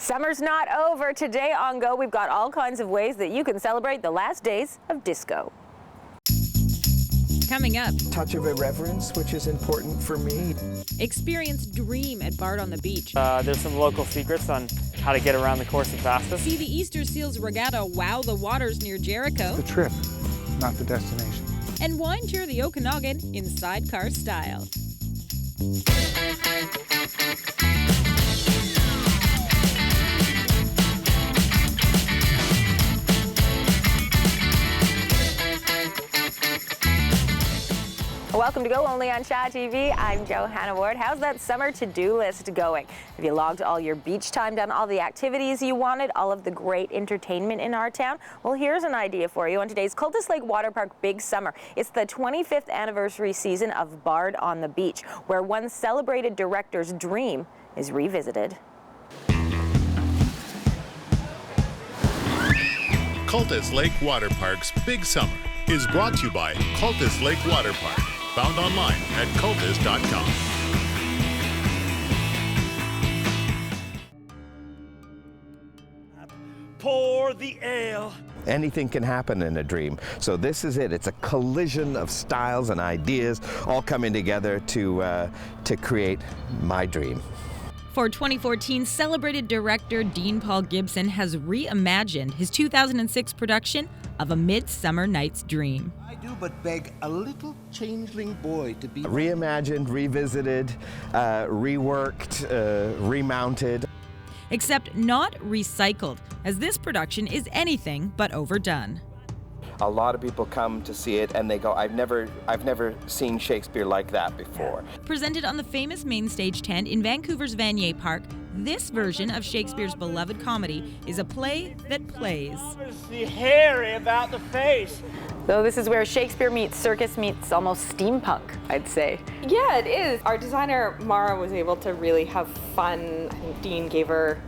Summer's not over. Today on Go, we've got all kinds of ways that you can celebrate the last days of disco. Coming up, Touch of irreverence, which is important for me. experience Dream at Bard on the Beach. There's some local secrets on how to get around the course the fastest. See the Easter Seals Regatta wow the waters near Jericho. The trip, not the destination. And wine tour the Okanagan in sidecar style. Welcome to Go, only on Shaw TV. I'm Johanna Ward. How's that summer to-do list going? Have you logged all your beach time, done all the activities you wanted, all of the great entertainment in our town? Well, here's an idea for you on today's Cultus Lake Water Park Big Summer. It's the 25th anniversary season of Bard on the Beach, where one celebrated director's dream is revisited. Cultus Lake Water Park's Big Summer is brought to you by Cultus Lake Water Park, found online at cultus.com. Pour the ale. Anything can happen in a dream. So this is it. It's a collision of styles and ideas all coming together to create my dream. For 2014, celebrated director Dean Paul Gibson has reimagined his 2006 production of A Midsummer Night's Dream. I do but beg a little changeling boy to be Reimagined, revisited, reworked, remounted. Except not recycled, as this production is anything but overdone. A lot of people come to see it and they go, I've never seen Shakespeare like that before. Presented on the famous main stage tent in Vancouver's Vanier Park, this version of Shakespeare's beloved comedy is a play that plays. Obviously hairy about the face. So this is where Shakespeare meets circus meets almost steampunk, I'd say. Yeah, it is. Our designer, Mara, was able to really have fun. I think Dean gave her,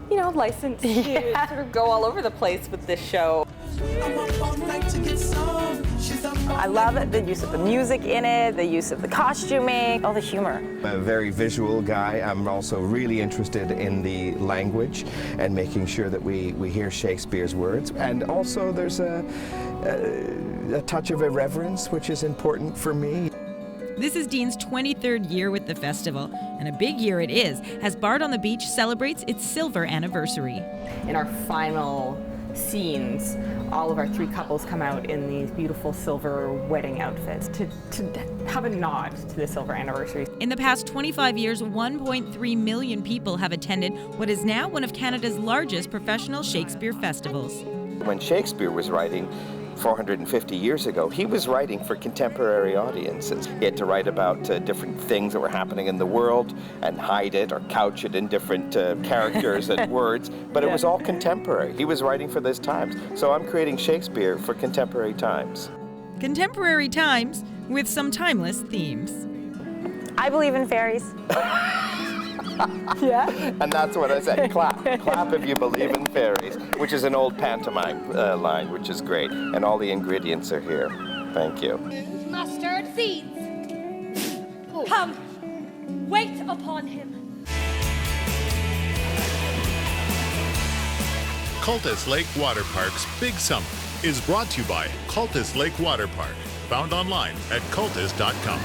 license to sort of go all over the place with this show. I love the use of the music in it, the use of the costuming, all the humor. I'm a very visual guy. I'm also really interested in the language and making sure that we hear Shakespeare's words. And also there's a touch of irreverence, which is important for me. This is Dean's 23rd year with the festival, and a big year it is, as Bard on the Beach celebrates its silver anniversary. In our final scenes, all of our three couples come out in these beautiful silver wedding outfits to have a nod to the silver anniversary. In the past 25 years, 1.3 million people have attended what is now one of Canada's largest professional Shakespeare festivals. When Shakespeare was writing 450 years ago, he was writing for contemporary audiences. He had to write about different things that were happening in the world and hide it or couch it in different characters and words, but it was all contemporary. He was writing for those times. So I'm creating Shakespeare for contemporary times. Contemporary times with some timeless themes. I believe in fairies. Yeah. And that's what I said, clap. Clap if you believe in fairies, which is an old pantomime line, which is great. And all the ingredients are here. Thank you. Mustard seeds. Come, wait upon him. Cultus Lake Water Park's Big Summer is brought to you by Cultus Lake Water Park, found online at cultus.com.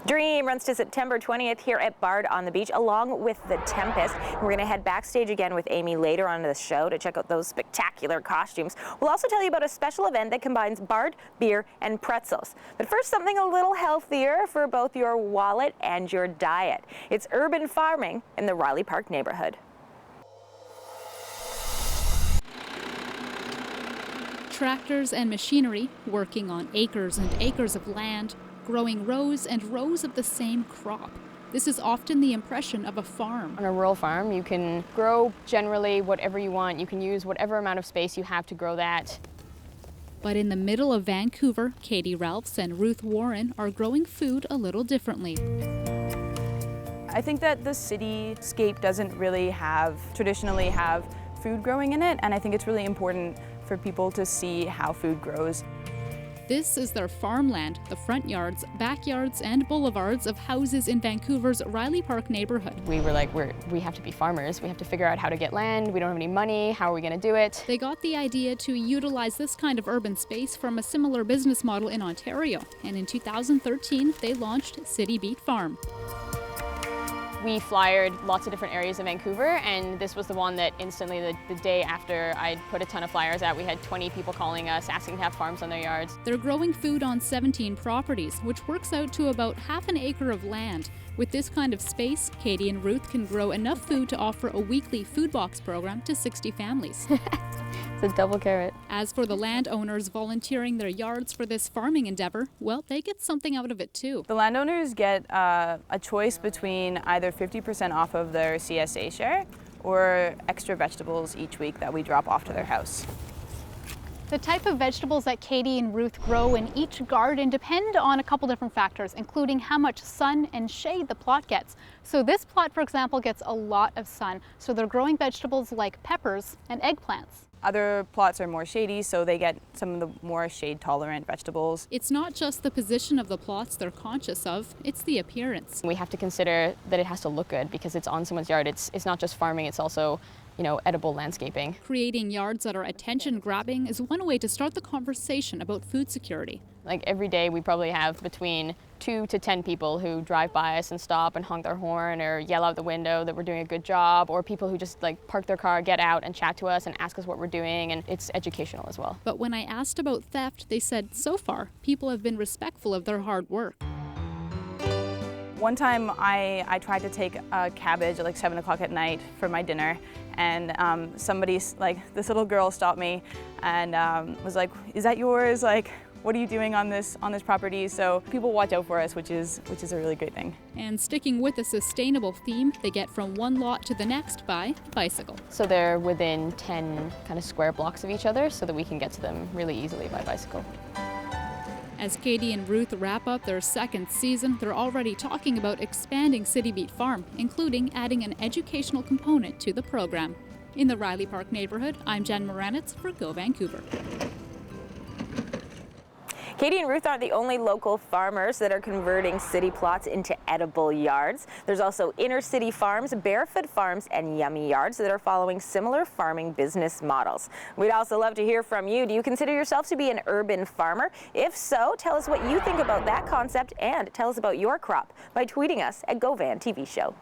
Dream runs to September 20th here at Bard on the Beach, along with The Tempest. We're going to head backstage again with Amy later on in the show to check out those spectacular costumes. We'll also tell you about a special event that combines Bard, beer, and pretzels. But first, something a little healthier for both your wallet and your diet. It's urban farming in the Riley Park neighborhood. Tractors and machinery working on acres and acres of land, growing rows and rows of the same crop. This is often the impression of a farm. On a rural farm, you can grow generally whatever you want. You can use whatever amount of space you have to grow that. But in the middle of Vancouver, Katie Ralphs and Ruth Warren are growing food a little differently. I think that the cityscape doesn't really traditionally have food growing in it, and I think it's really important for people to see how food grows. This is their farmland, the front yards, backyards, and boulevards of houses in Vancouver's Riley Park neighborhood. We were like, we have to be farmers. We have to figure out how to get land. We don't have any money. How are we going to do it? They got the idea to utilize this kind of urban space from a similar business model in Ontario, and in 2013 they launched City Beat Farm. We flyered lots of different areas of Vancouver, and this was the one that instantly, the day after I'd put a ton of flyers out, we had 20 people calling us, asking to have farms on their yards. They're growing food on 17 properties, which works out to about half an acre of land. With this kind of space, Katie and Ruth can grow enough food to offer a weekly food box program to 60 families. It's a double carrot. As for the landowners volunteering their yards for this farming endeavor, well, they get something out of it too. The landowners get a choice between either 50% off of their CSA share or extra vegetables each week that we drop off to their house. The type of vegetables that Katie and Ruth grow in each garden depend on a couple different factors, including how much sun and shade the plot gets. So this plot, for example, gets a lot of sun, so they're growing vegetables like peppers and eggplants. Other plots are more shady, so they get some of the more shade-tolerant vegetables. It's not just the position of the plots they're conscious of, it's the appearance. We have to consider that it has to look good because it's on someone's yard. It's not just farming, it's also, you know, edible landscaping. Creating yards that are attention-grabbing is one way to start the conversation about food security. Like every day we probably have between 2 to 10 people who drive by us and stop and honk their horn or yell out the window that we're doing a good job, or people who just like park their car, get out and chat to us and ask us what we're doing, and it's educational as well. But when I asked about theft, they said so far people have been respectful of their hard work. One time I tried to take a cabbage at like 7 o'clock at night for my dinner, and this little girl stopped me and was like, "Is that yours? Like, what are you doing on this property?" So people watch out for us, which is a really great thing. And sticking with a sustainable theme, they get from one lot to the next by bicycle. So they're within 10 kind of square blocks of each other so that we can get to them really easily by bicycle. As Katie and Ruth wrap up their second season, they're already talking about expanding City Beat Farm, including adding an educational component to the program. In the Riley Park neighborhood, I'm Jen Moranitz for Go Vancouver. Katie and Ruth aren't the only local farmers that are converting city plots into edible yards. There's also inner city farms, barefoot farms, and yummy yards that are following similar farming business models. We'd also love to hear from you. Do you consider yourself to be an urban farmer? If so, tell us what you think about that concept and tell us about your crop by tweeting us at GoVan TV Show.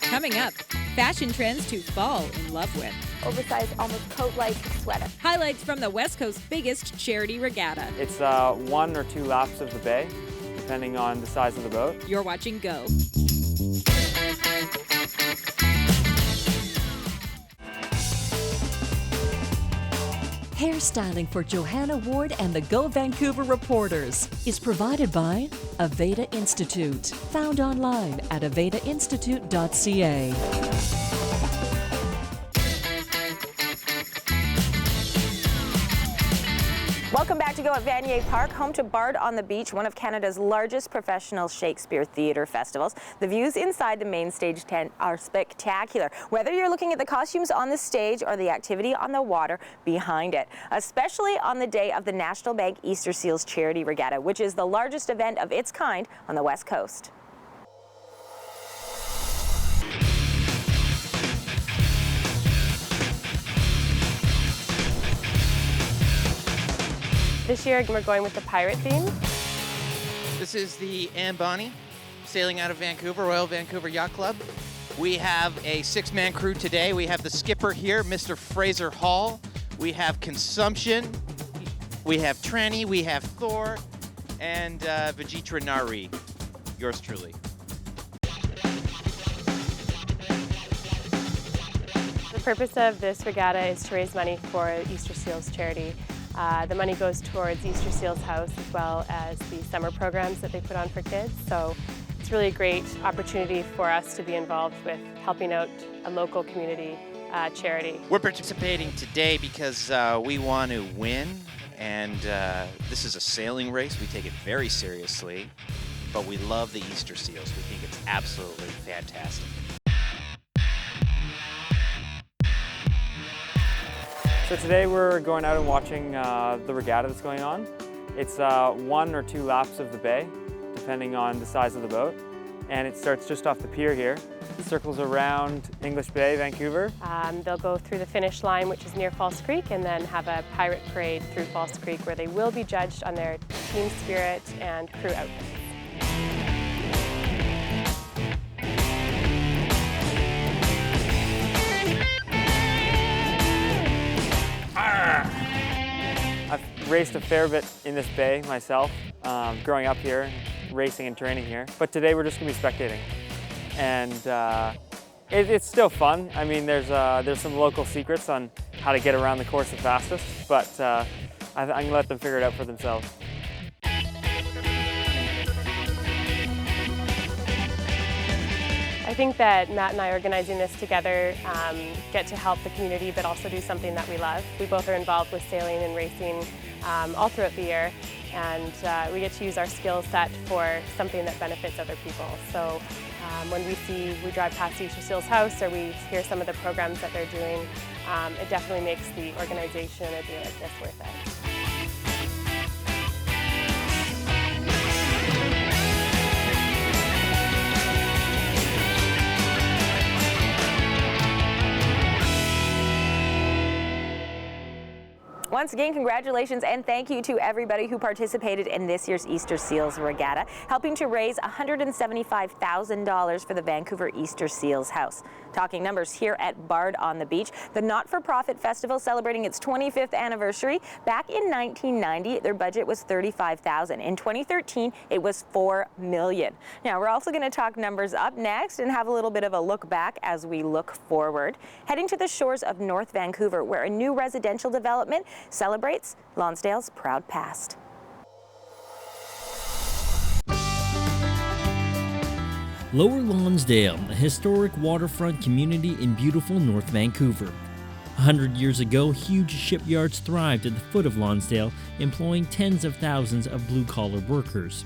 Coming up, fashion trends to fall in love with. Oversized, almost coat-like sweater. Highlights from the West Coast's biggest charity regatta. It's 1 or 2 laps of the bay, depending on the size of the boat. You're watching Go. Hairstyling for Johanna Ward and the Go Vancouver reporters is provided by Aveda Institute, found online at avedainstitute.ca. Welcome back to Go at Vanier Park, home to Bard on the Beach, one of Canada's largest professional Shakespeare theatre festivals. The views inside the main stage tent are spectacular, whether you're looking at the costumes on the stage or the activity on the water behind it, especially on the day of the National Bank Easter Seals Charity Regatta, which is the largest event of its kind on the West Coast. This year we're going with the pirate theme. This is the Anne Bonny, sailing out of Vancouver, Royal Vancouver Yacht Club. We have a 6-man crew today. We have the skipper here, Mr. Fraser Hall. We have Consumption. We have Tranny. We have Thor. And Vajitra Nari, yours truly. The purpose of this regatta is to raise money for Easter Seals charity. The money goes towards Easter Seals House as well as the summer programs that they put on for kids. So it's really a great opportunity for us to be involved with helping out a local community charity. We're participating today because we want to win, and this is a sailing race. We take it very seriously, but we love the Easter Seals. We think it's absolutely fantastic. So today we're going out and watching the regatta that's going on. It's 1 or 2 laps of the bay, depending on the size of the boat. And it starts just off the pier here. It circles around English Bay, Vancouver. They'll go through the finish line, which is near False Creek, and then have a pirate parade through False Creek where they will be judged on their team spirit and crew outfits. I've raced a fair bit in this bay myself, growing up here, racing and training here. But today we're just gonna be spectating. And it's still fun. I mean, there's some local secrets on how to get around the course the fastest, but I'm gonna let them figure it out for themselves. I think that Matt and I organizing this together get to help the community but also do something that we love. We both are involved with sailing and racing all throughout the year, and we get to use our skill set for something that benefits other people. So when we drive past the Easter Seals house or we hear some of the programs that they're doing, it definitely makes the organization a day like this worth it. Once again, congratulations and thank you to everybody who participated in this year's Easter Seals Regatta, helping to raise $175,000 for the Vancouver Easter Seals House. Talking numbers here at Bard on the Beach, the not-for-profit festival celebrating its 25th anniversary. Back in 1990, their budget was $35,000. In 2013, it was $4 million. Now, we're also going to talk numbers up next and have a little bit of a look back as we look forward. Heading to the shores of North Vancouver, where a new residential development celebrates Lonsdale's proud past. Lower Lonsdale, a historic waterfront community in beautiful North Vancouver. 100 years ago, huge shipyards thrived at the foot of Lonsdale, employing tens of thousands of blue-collar workers.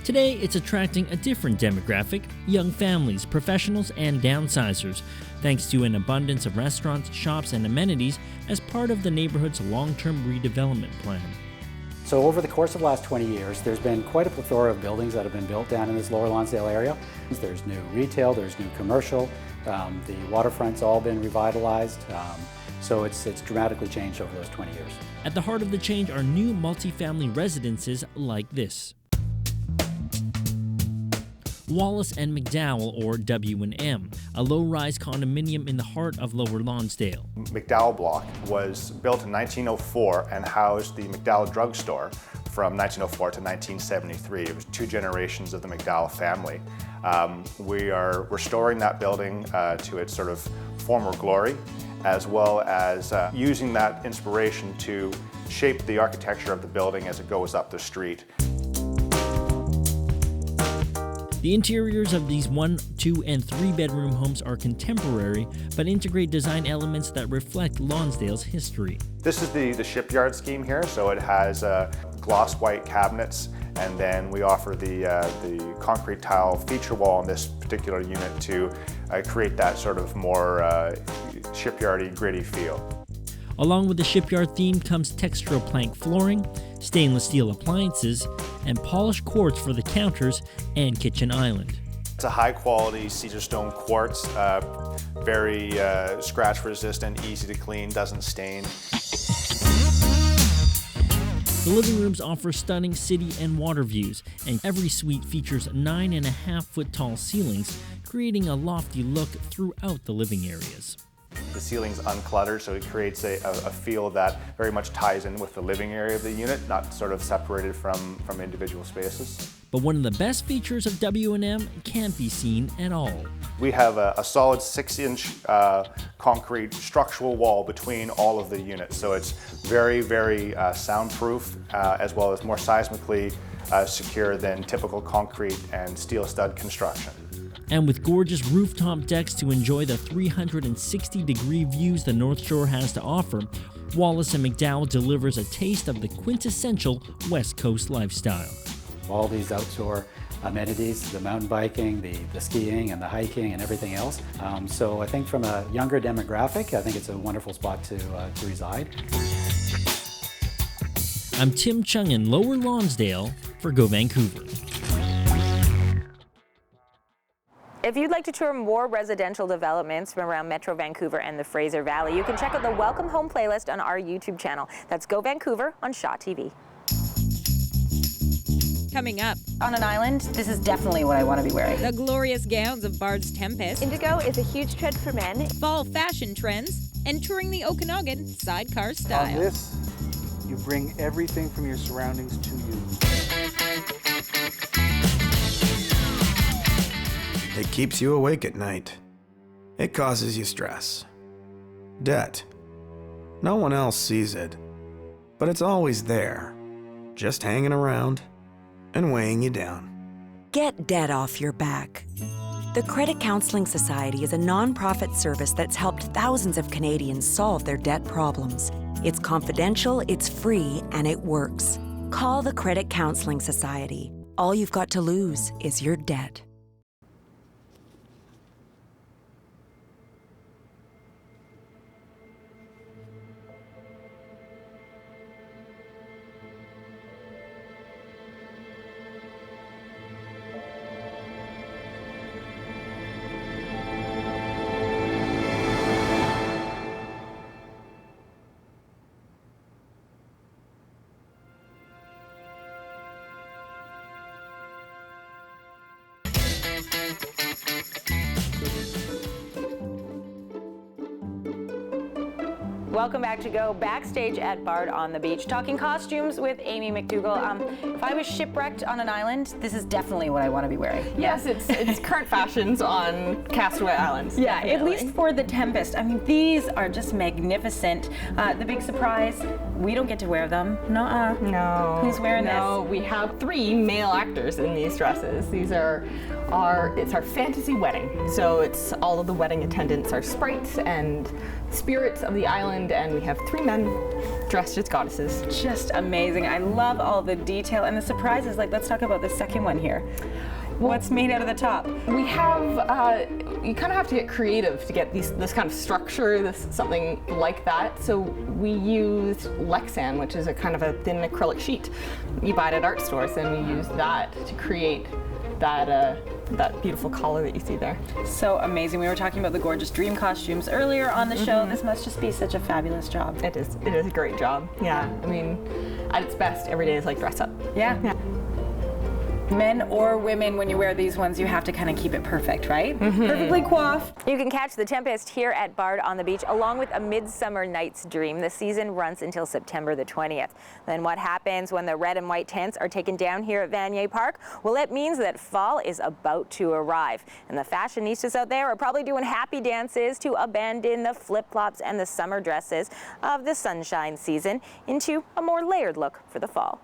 Today, it's attracting a different demographic: young families, professionals, and downsizers, thanks to an abundance of restaurants, shops, and amenities as part of the neighborhood's long-term redevelopment plan. So over the course of the last 20 years, there's been quite a plethora of buildings that have been built down in this Lower Lonsdale area. There's new retail, there's new commercial, the waterfront's all been revitalized, so it's dramatically changed over those 20 years. At the heart of the change are new multifamily residences like this. Wallace and McDowell, or W&M, a low-rise condominium in the heart of Lower Lonsdale. McDowell Block was built in 1904 and housed the McDowell drugstore from 1904 to 1973. It was 2 generations of the McDowell family. We are restoring that building to its sort of former glory, as well as using that inspiration to shape the architecture of the building as it goes up the street. The interiors of these 1, 2, and 3 bedroom homes are contemporary, but integrate design elements that reflect Lonsdale's history. This is the shipyard scheme here, so it has gloss white cabinets, and then we offer the concrete tile feature wall in this particular unit to create that sort of more shipyardy, gritty feel. Along with the shipyard theme comes textural plank flooring, stainless steel appliances, and polished quartz for the counters and kitchen island. It's a high-quality Cedar stone quartz, very scratch-resistant, easy to clean, doesn't stain. The living rooms offer stunning city and water views, and every suite features 9.5-foot tall ceilings, creating a lofty look throughout the living areas. The ceiling's uncluttered, so it creates a feel that very much ties in with the living area of the unit, not sort of separated from individual spaces. But one of the best features of W&M can't be seen at all. We have a solid 6-inch concrete structural wall between all of the units, so it's very, very soundproof, as well as more seismically secure than typical concrete and steel stud construction. And with gorgeous rooftop decks to enjoy the 360-degree views the North Shore has to offer, Wallace and McDowell delivers a taste of the quintessential West Coast lifestyle. All these outdoor amenities, the mountain biking, the skiing and the hiking and everything else. So I think from a younger demographic, I think it's a wonderful spot to reside. I'm Tim Chung in Lower Lonsdale for Go Vancouver. If you'd like to tour more residential developments from around Metro Vancouver and the Fraser Valley, you can check out the Welcome Home playlist on our YouTube channel. That's Go Vancouver on Shaw TV. Coming up, On an island, this is definitely what I want to be wearing. the glorious gowns of Bard's Tempest, Indigo is a huge trend for men. fall fashion trends, and touring the Okanagan sidecar On style. this, you bring everything from your surroundings to you. It keeps you awake at night. It causes you stress. Debt. No one else sees it, but it's always there, just hanging around and weighing you down. Get debt off your back. The Credit Counseling Society is a nonprofit service that's helped thousands of Canadians solve their debt problems. It's confidential, it's free, and it works. Call the Credit Counseling Society. All you've got to lose is your debt. Welcome back to Go, backstage at Bard on the Beach, talking costumes with Amy McDougall. If I was shipwrecked on an island, this is definitely what I want to be wearing. Yes, it's current fashions on Castaway Islands. Yeah, at definitely. least for the Tempest. I mean, these are just magnificent. The big surprise, we don't get to wear them. Nuh-uh. No. Who's wearing No, we have 3 male actors in these dresses. These are it's our fantasy wedding. So it's all of the wedding attendants are sprites and spirits of the island, and we have 3 men dressed as goddesses. Just amazing. I love all the detail and the surprises. Like, let's talk about the second one here. What's made out of the top? We have, you kind of have to get creative to get this kind of structure, something like that. So we used Lexan, which is a kind of a thin acrylic sheet. You buy it at art stores, and we used that to create that beautiful collar that you see there. So amazing. We were talking about the gorgeous dream costumes earlier on the show. This must just be such a fabulous job. It is a great job. Yeah. I mean, at its best, every day is like dress up. Yeah. Men or women, when you wear these ones, you have to kind of keep it perfect, right? Perfectly coiffed. You can catch the Tempest here at Bard on the Beach, along with A Midsummer Night's Dream. The season runs until September the 20th. Then what happens when the red and white tents are taken down here at Vanier Park? Well, it means that fall is about to arrive. And the fashionistas out there are probably doing happy dances to abandon the flip-flops and the summer dresses of the sunshine season into a more layered look for the fall.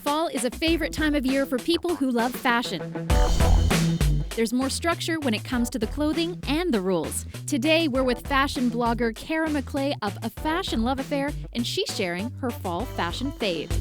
Fall is a favorite time of year for people who love fashion. There's more structure when it comes to the clothing and the rules. Today, we're with fashion blogger Kara McClay of A Fashion Love Affair, and she's sharing her fall fashion fave.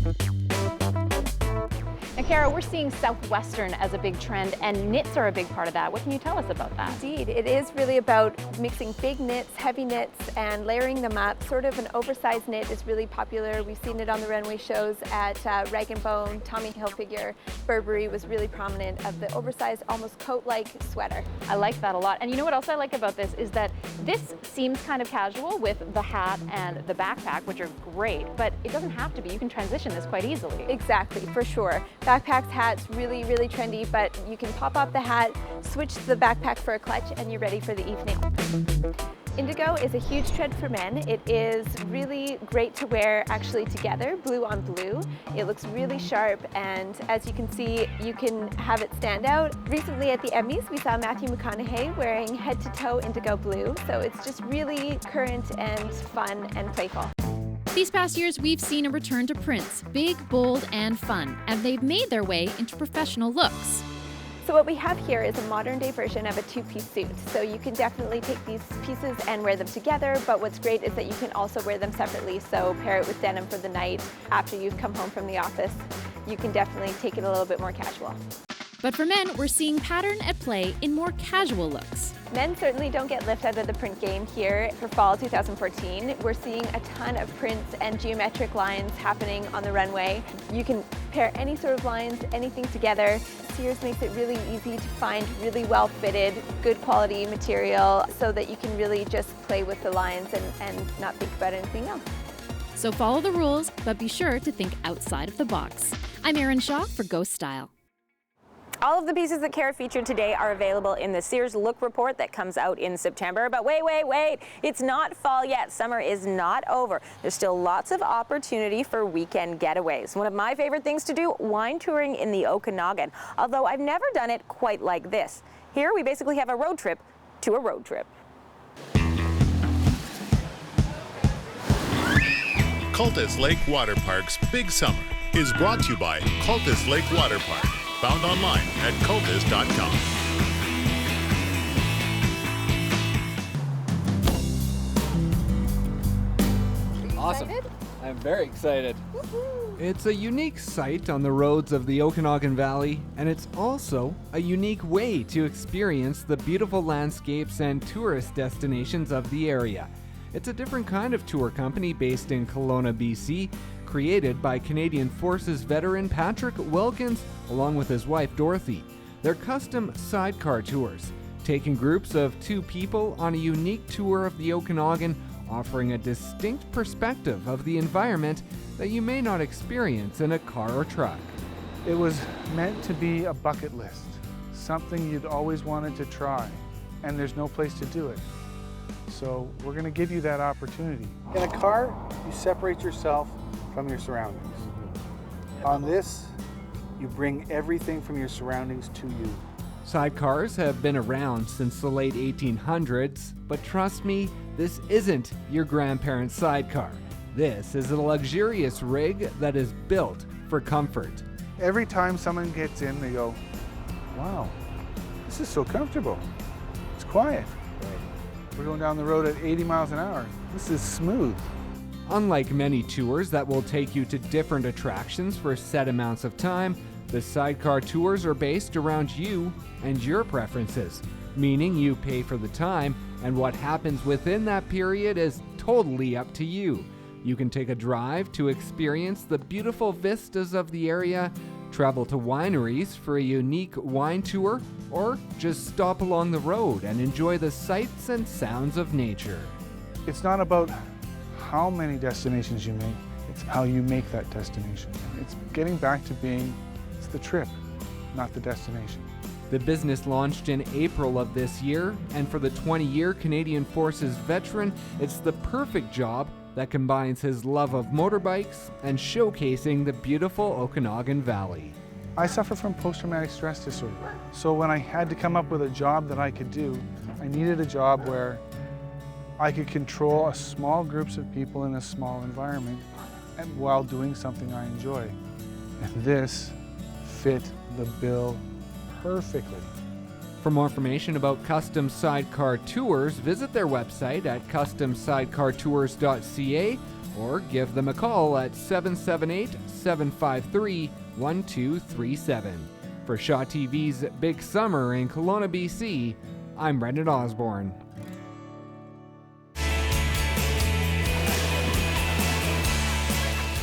Now, Kara, we're seeing Southwestern as a big trend, and knits are a big part of that. What can you tell us about that? Indeed, it is really about mixing big knits, heavy knits, and layering them up. Sort of an oversized knit is really popular. We've seen it on the runway shows at Rag & Bone, Tommy Hilfiger. Burberry was really prominent of the oversized, almost coat-like sweater. I like that a lot. And you know what else I like about this is that this seems kind of casual with the hat and the backpack, which are great, but it doesn't have to be. You can transition this quite easily. Exactly, for sure. Backpacks, hats, really, really trendy, but you can pop off the hat, switch the backpack for a clutch, and you're ready for the evening. Indigo is a huge trend for men. It is really great to wear actually together, blue on blue. It looks really sharp, and as you can see, you can have it stand out. Recently at the Emmys, we saw Matthew McConaughey wearing head-to-toe indigo blue, so it's just really current and fun and playful. These past years, we've seen a return to prints, big, bold, and fun, and they've made their way into professional looks. So what we have here is a modern day version of a two-piece suit. So you can definitely take these pieces and wear them together, but what's great is that you can also wear them separately. So pair it with denim for the night after you've come home from the office. You can definitely take it a little bit more casual. But for men, we're seeing pattern at play in more casual looks. Men certainly don't get lift out of the print game here for fall 2014. We're seeing a ton of prints and geometric lines happening on the runway. You can pair any sort of lines, anything together. Sears makes it really easy to find really well fitted, good quality material so that you can really just play with the lines and not think about anything else. So follow the rules, but be sure to think outside of the box. I'm Erin Shaw for Ghost Style. All of the pieces that Kara featured today are available in the Sears Look Report that comes out in September. But wait, it's not fall yet. Summer is not over. There's still lots of opportunity for weekend getaways. One of my favorite things to do, wine touring in the Okanagan, although I've never done it quite like this. Here we basically have a road trip to a road trip. Cultus Lake Water Park's Big Summer is brought to you by Cultus Lake Water Park. Found online at cultus.com. Awesome. I'm very excited. It's a unique sight on the roads of the Okanagan Valley, and it's also a unique way to experience the beautiful landscapes and tourist destinations of the area. It's a different kind of tour company based in Kelowna, BC, created by Canadian Forces veteran Patrick Wilkins along with his wife Dorothy. They're custom sidecar tours, taking groups of 2 people on a unique tour of the Okanagan, offering a distinct perspective of the environment that you may not experience in a car or truck. It was meant to be a bucket list, something you'd always wanted to try, and there's no place to do it. So we're going to give you that opportunity. In a car, you separate yourself from your surroundings. On this, you bring everything from your surroundings to you. Sidecars have been around since the late 1800s, but trust me, this isn't your grandparents' sidecar. This is a luxurious rig that is built for comfort. Every time someone gets in, they go, wow, this is so comfortable. It's quiet. We're going down the road at 80 miles an hour. This is smooth. Unlike many tours that will take you to different attractions for set amounts of time, the sidecar tours are based around you and your preferences, meaning you pay for the time, and what happens within that period is totally up to you. You can take a drive to experience the beautiful vistas of the area, travel to wineries for a unique wine tour, or just stop along the road and enjoy the sights and sounds of nature. It's not about how many destinations you make, it's how you make that destination. It's getting back to being, it's the trip, not the destination. The business launched in April of this year, and for the 20-year Canadian Forces veteran, it's the perfect job that combines his love of motorbikes and showcasing the beautiful Okanagan Valley. I suffer from post-traumatic stress disorder, so when I had to come up with a job that I could do, I needed a job where I could control a small groups of people in a small environment and while doing something I enjoy. And this fit the bill perfectly. For more information about custom sidecar tours, visit their website at customsidecartours.ca or give them a call at 778-753-1237. For Shaw TV's Big Summer in Kelowna, BC, I'm Brendan Osborne.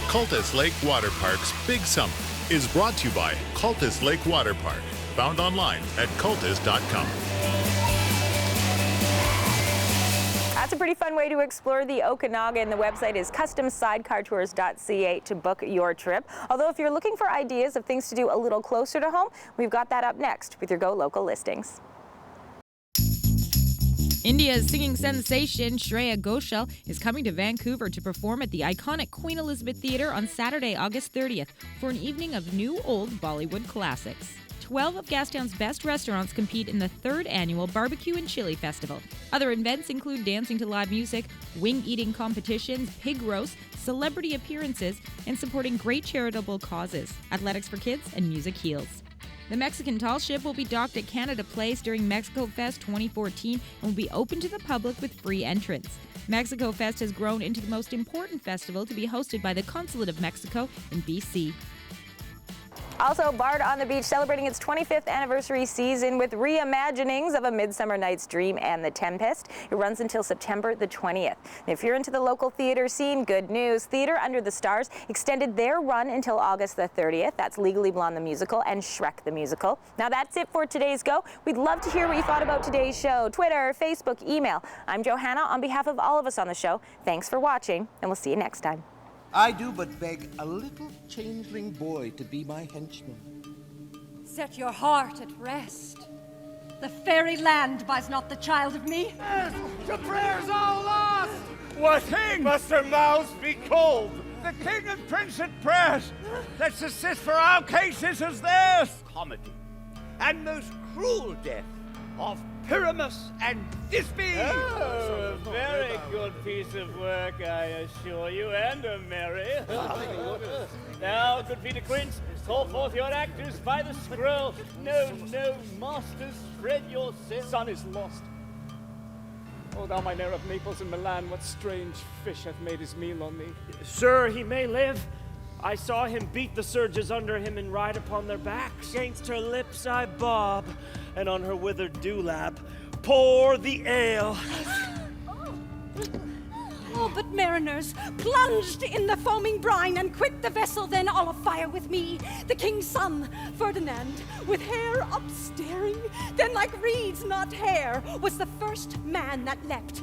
Cultus Lake Water Park's Big Summer is brought to you by Cultus Lake Water Park. Found online at cultus.com. That's a pretty fun way to explore the Okanagan. The website is customsidecartours.ca to book your trip. Although if you're looking for ideas of things to do a little closer to home, we've got that up next with your Go Local listings. India's singing sensation Shreya Ghoshal is coming to Vancouver to perform at the iconic Queen Elizabeth Theatre on Saturday, August 30th for an evening of new-old Bollywood classics. 12 of Gastown's best restaurants compete in the 3rd annual Barbecue and Chili Festival. Other events include dancing to live music, wing-eating competitions, pig roasts, celebrity appearances, and supporting great charitable causes, athletics for kids, and music heals. The Mexican tall ship will be docked at Canada Place during Mexico Fest 2014 and will be open to the public with free entrance. Mexico Fest has grown into the most important festival to be hosted by the Consulate of Mexico in BC. Also, Bard on the Beach celebrating its 25th anniversary season with reimaginings of A Midsummer Night's Dream and The Tempest. It runs until September the 20th. And if you're into the local theater scene, good news. Theater Under the Stars extended their run until August the 30th. That's Legally Blonde the musical and Shrek the musical. Now that's it for today's Go. We'd love to hear what you thought about today's show. Twitter, Facebook, email. I'm Johanna on behalf of all of us on the show. Thanks for watching, and we'll see you next time. I do but beg a little changeling boy to be my henchman. Set your heart at rest. The fairy land buys not the child of me. Yes, the prayer's all lost! What king must their mouths be cold? The king and prince at prayers that assist for our cases as theirs. Comedy and most cruel death of Pyramus and Thisbe. Oh, a very good piece of work, I assure you, and a merry. Now, good Peter Quince, call forth your actors by the scroll. No, masters, spread yourselves. Son is lost. O thou my mayor of Naples and Milan, what strange fish hath made his meal on thee? Sir, he may live. I saw him beat the surges under him and ride upon their backs. Against her lips I bob, and on her withered dewlap pour the ale. Oh, but mariners, plunged in the foaming brine and quit the vessel then all afire with me. The king's son, Ferdinand, with hair upstaring, then like reeds not hair, was the first man that leapt.